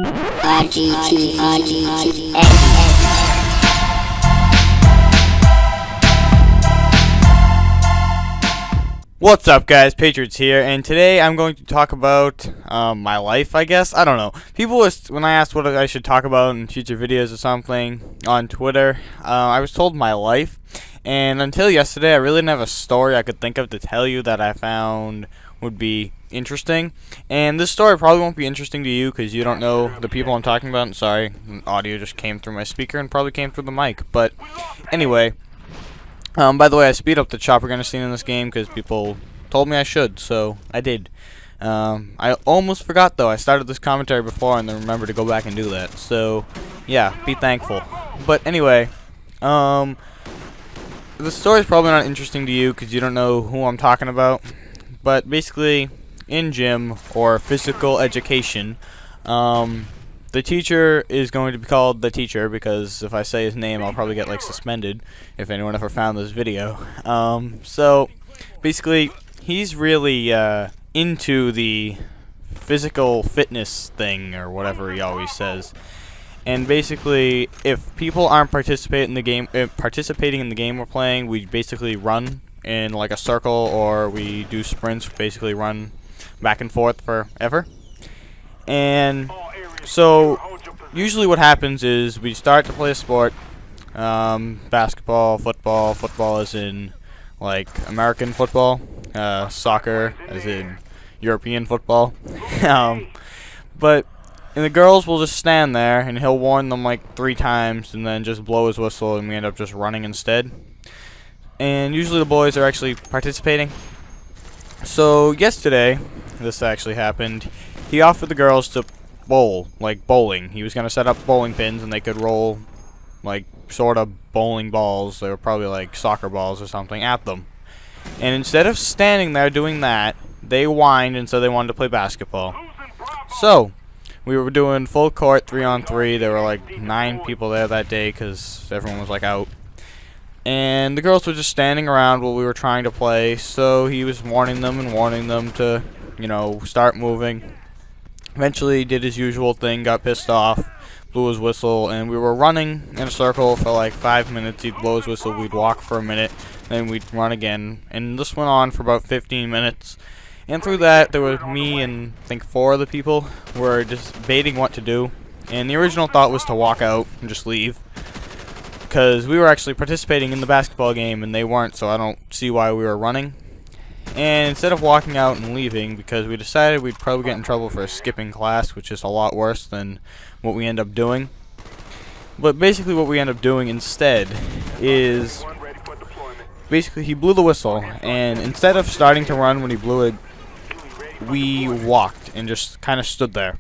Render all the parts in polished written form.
What's up, guys? Patriots here, and today I'm going to talk about my life, I guess. I don't know. People, when I asked what I should talk about in future videos or something on Twitter, I was told my life, and until yesterday, I really didn't have a story I could think of to tell you that I found would be interesting. And this story probably won't be interesting to you because you don't know the people I'm talking about. Sorry, audio just came through my speaker and probably came through the mic. But anyway, by the way, I speed up the chopper gunner scene in this game because people told me I should, so I did. I almost forgot, though. I started this commentary before and then remembered to go back and do that. So, yeah, be thankful. But anyway, the story's probably not interesting to you because you don't know who I'm talking about. But basically, in gym or physical education, the teacher is going to be called the teacher because if I say his name, I'll probably get like suspended if anyone ever found this video. So basically, he's really into the physical fitness thing or whatever he always says. And basically, if people aren't participating in the game we're playing, we basically run in like a circle or we do sprints, basically run back and forth forever. And so usually what happens is we start to play a sport, basketball, football as in like American football, soccer as in European football. But and the girls will just stand there and he'll warn them like 3 times and then just blow his whistle and we end up just running instead. And usually the boys are actually participating. So yesterday, this actually happened. He offered the girls to bowl, like bowling. He was going to set up bowling pins and they could roll like sort of bowling balls. They were probably like soccer balls or something at them. And instead of standing there doing that, they whined and said they wanted to play basketball. So we were doing full court 3-on-3. There were like 9 people there that day because everyone was like out. And the girls were just standing around while we were trying to play, so he was warning them to, you know, start moving. Eventually he did his usual thing, got pissed off, blew his whistle, and we were running in a circle for like 5 minutes. He'd blow his whistle, we'd walk for a minute, then we'd run again. And this went on for about 15 minutes. And through that, there was me and I think 4 other people were just debating what to do. And the original thought was to walk out and just leave, because we were actually participating in the basketball game and they weren't, so I don't see why we were running. And instead of walking out and leaving, because we decided we'd probably get in trouble for skipping class, which is a lot worse than what we end up doing. But basically what we end up doing instead is, basically he blew the whistle, and instead of starting to run when he blew it, we walked and just kind of stood there.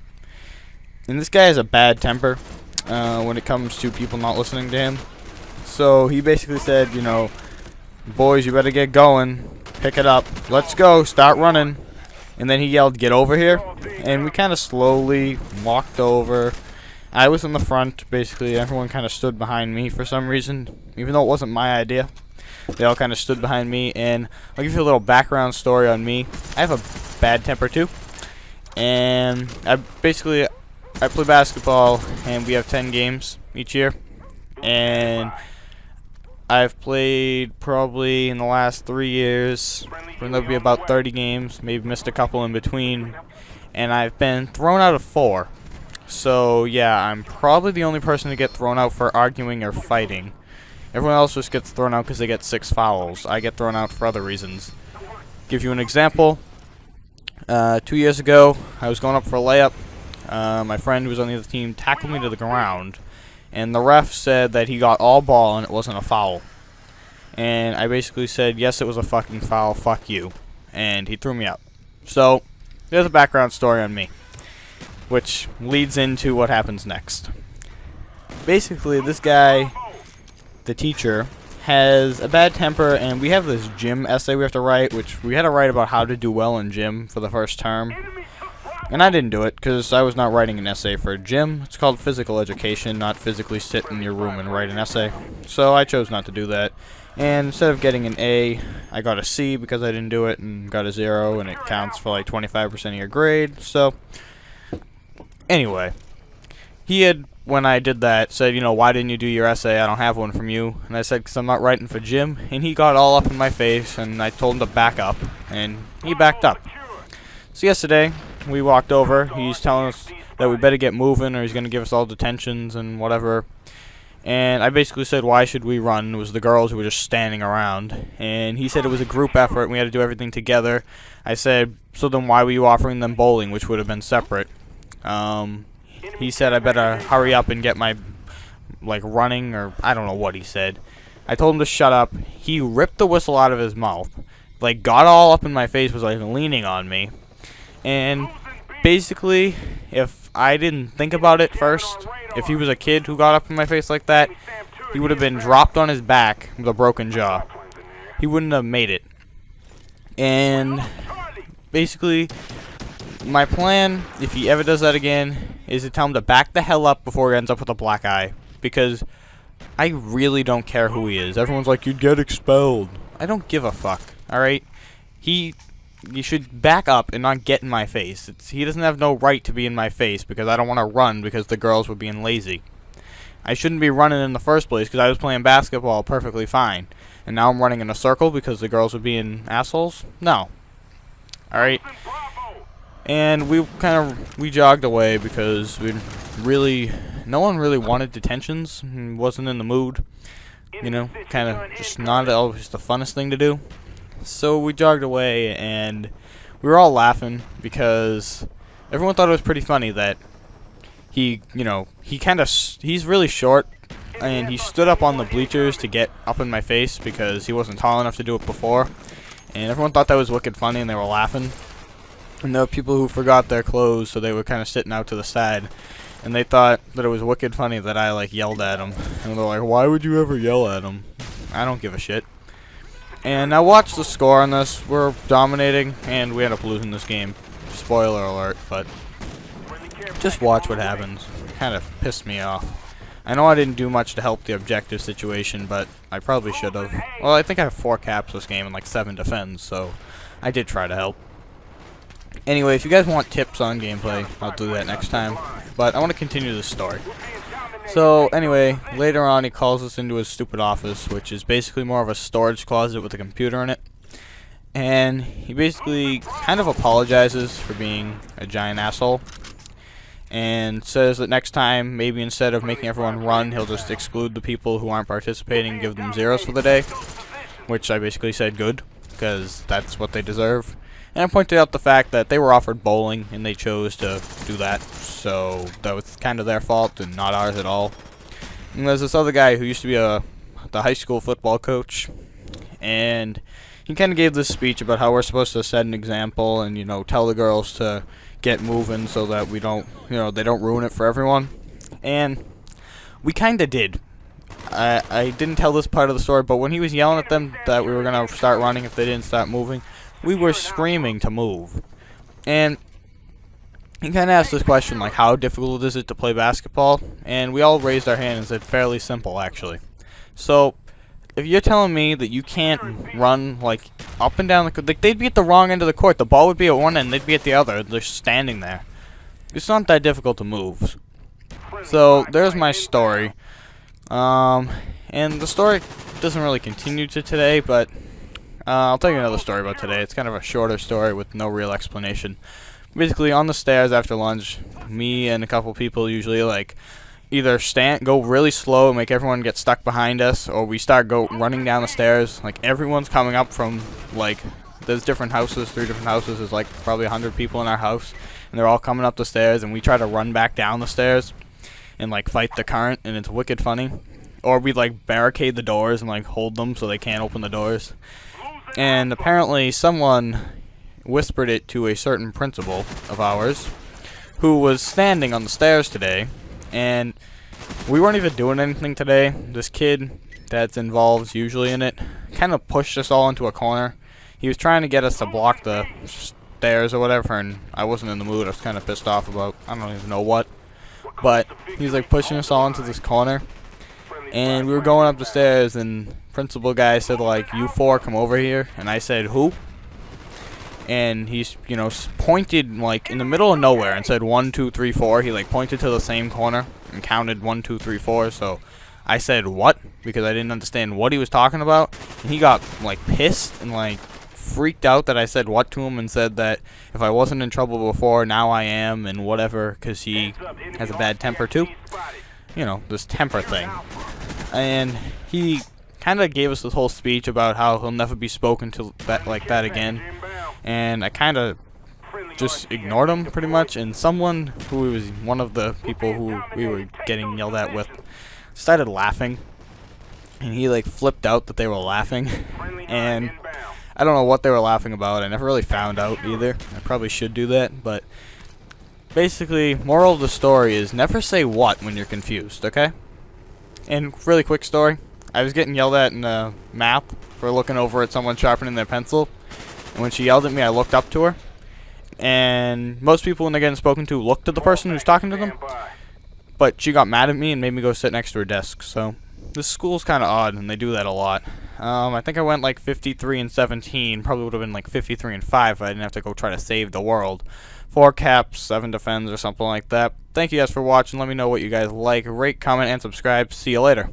And this guy has a bad temper when it comes to people not listening to him. So he basically said, you know, boys, you better get going, pick it up, let's go, start running. And then he yelled, get over here. And we kind of slowly walked over. I was in the front, basically. Everyone kind of stood behind me for some reason, even though it wasn't my idea. They all kind of stood behind me. And I'll give you a little background story on me. I have a bad temper too. And I play basketball, and we have 10 games each year. And I've played probably in the last 3 years, there'll be about 30 games, maybe missed a couple in between, and I've been thrown out of 4. So yeah, I'm probably the only person to get thrown out for arguing or fighting. Everyone else just gets thrown out because they get 6 fouls. I get thrown out for other reasons. Give you an example. 2 years ago, I was going up for a layup. My friend who was on the other team tackled me to the ground, and the ref said that he got all ball and it wasn't a foul. And I basically said, yes, it was a fucking foul, fuck you. And he threw me out. So, there's a background story on me, which leads into what happens next. Basically, this guy, the teacher, has a bad temper, and we have this gym essay we have to write, which we had to write about how to do well in gym for the first term. And I didn't do it because I was not writing an essay for gym. It's called physical education, not physically sit in your room and write an essay. So I chose not to do that. And instead of getting an A, I got a C because I didn't do it, and got a 0, and it counts for like 25% of your grade. So, anyway, he had, when I did that, said, you know, why didn't you do your essay? I don't have one from you. And I said, because I'm not writing for Jim. And he got all up in my face, and I told him to back up, and he backed up. So yesterday, we walked over. He's telling us that we better get moving, or he's going to give us all detentions and whatever. And I basically said, why should we run? It was the girls who were just standing around. And he said it was a group effort, and we had to do everything together. I said, so then why were you offering them bowling, which would have been separate? He said I better hurry up and get my, like, running, or I don't know what he said. I told him to shut up. He ripped the whistle out of his mouth, like, got all up in my face, was, like, leaning on me. And basically, if I didn't think about it first, if he was a kid who got up in my face like that, he would have been dropped on his back with a broken jaw. He wouldn't have made it. And basically, my plan, if he ever does that again, is to tell him to back the hell up before he ends up with a black eye. Because I really don't care who he is. Everyone's like, you'd get expelled. I don't give a fuck, alright? You should back up and not get in my face. He doesn't have no right to be in my face because I don't want to run because the girls were being lazy. I shouldn't be running in the first place because I was playing basketball perfectly fine. And now I'm running in a circle because the girls were being assholes? No. Alright? And we jogged away because no one really wanted detentions and wasn't in the mood. You know, kind of just not always the funnest thing to do. So we jogged away and we were all laughing because everyone thought it was pretty funny that he's really short and he stood up on the bleachers to get up in my face because he wasn't tall enough to do it before. And everyone thought that was wicked funny and they were laughing. And there were people who forgot their clothes, so they were kind of sitting out to the side. And they thought that it was wicked funny that I, like, yelled at them. And they're like, why would you ever yell at them? I don't give a shit. And now watch the score on this. We're dominating, and we end up losing this game. Spoiler alert, but just watch what happens. Kind of pissed me off. I know I didn't do much to help the objective situation, but I probably should have. Well, I think I have 4 caps this game and, like, 7 defends, so I did try to help. Anyway, if you guys want tips on gameplay, I'll do that next time. But I want to continue this story. So, anyway, later on he calls us into his stupid office, which is basically more of a storage closet with a computer in it. And he basically kind of apologizes for being a giant asshole. And says that next time, maybe instead of making everyone run, he'll just exclude the people who aren't participating and give them zeros for the day. Which I basically said good, because that's what they deserve. And I pointed out the fact that they were offered bowling, and they chose to do that, so that was kind of their fault and not ours at all. And there's this other guy who used to be the high school football coach, and he kind of gave this speech about how we're supposed to set an example and, you know, tell the girls to get moving so that we don't, you know, they don't ruin it for everyone. And we kind of did. I didn't tell this part of the story, but when he was yelling at them that we were going to start running if they didn't start moving, we were screaming to move. And he kind of asked this question, like, how difficult is it to play basketball? And we all raised our hand and said, fairly simple, actually. So, if you're telling me that you can't run, like, up and down the court, like, they'd be at the wrong end of the court. The ball would be at one end, they'd be at the other. They're standing there. It's not that difficult to move. So, there's my story. And the story doesn't really continue to today, but I'll tell you another story about today. It's kind of a shorter story with no real explanation. Basically, on the stairs after lunch, me and a couple people usually, like, either go really slow and make everyone get stuck behind us, or we start running down the stairs. Like, everyone's coming up from, like, there's different houses, 3 different houses. There's, like, probably 100 people in our house, and they're all coming up the stairs, and we try to run back down the stairs and, like, fight the current, and it's wicked funny. Or we, like, barricade the doors and, like, hold them so they can't open the doors. And apparently someone whispered it to a certain principal of ours who was standing on the stairs today, and we weren't even doing anything today. This kid that's involved usually in it kind of pushed us all into a corner. He was trying to get us to block the stairs or whatever, and I wasn't in the mood. I was kind of pissed off about I don't even know what, but he was like pushing us all into this corner. And we were going up the stairs, and principal guy said, like, you 4 come over here. And I said, who? And he's, you know, pointed, like, in the middle of nowhere and said 1, 2, 3, 4. He, like, pointed to the same corner. and counted 1, 2, 3, 4. So I said what because I didn't understand what he was talking about, and he got like pissed and like freaked out that I said what to him, and said that if I wasn't in trouble before, now I am, and whatever, because he has a bad temper too. You know, this temper thing. And he kind of gave us this whole speech about how he'll never be spoken to like that again. And I kind of just ignored him pretty much. And someone who was one of the people who we were getting yelled at with started laughing. And he like flipped out that they were laughing. And I don't know what they were laughing about. I never really found out either. I probably should do that, but basically, moral of the story is never say what when you're confused, okay? And really quick story. I was getting yelled at in math for looking over at someone sharpening their pencil. And when she yelled at me, I looked up to her. And most people, when they're getting spoken to, look to the person who's talking to them. But she got mad at me and made me go sit next to her desk. So this school's kind of odd, and they do that a lot. I think I went like 53-17. Probably would have been like 53-5 if I didn't have to go try to save the world. 4 caps, 7 defends, or something like that. Thank you guys for watching. Let me know what you guys like. Rate, comment, and subscribe. See you later.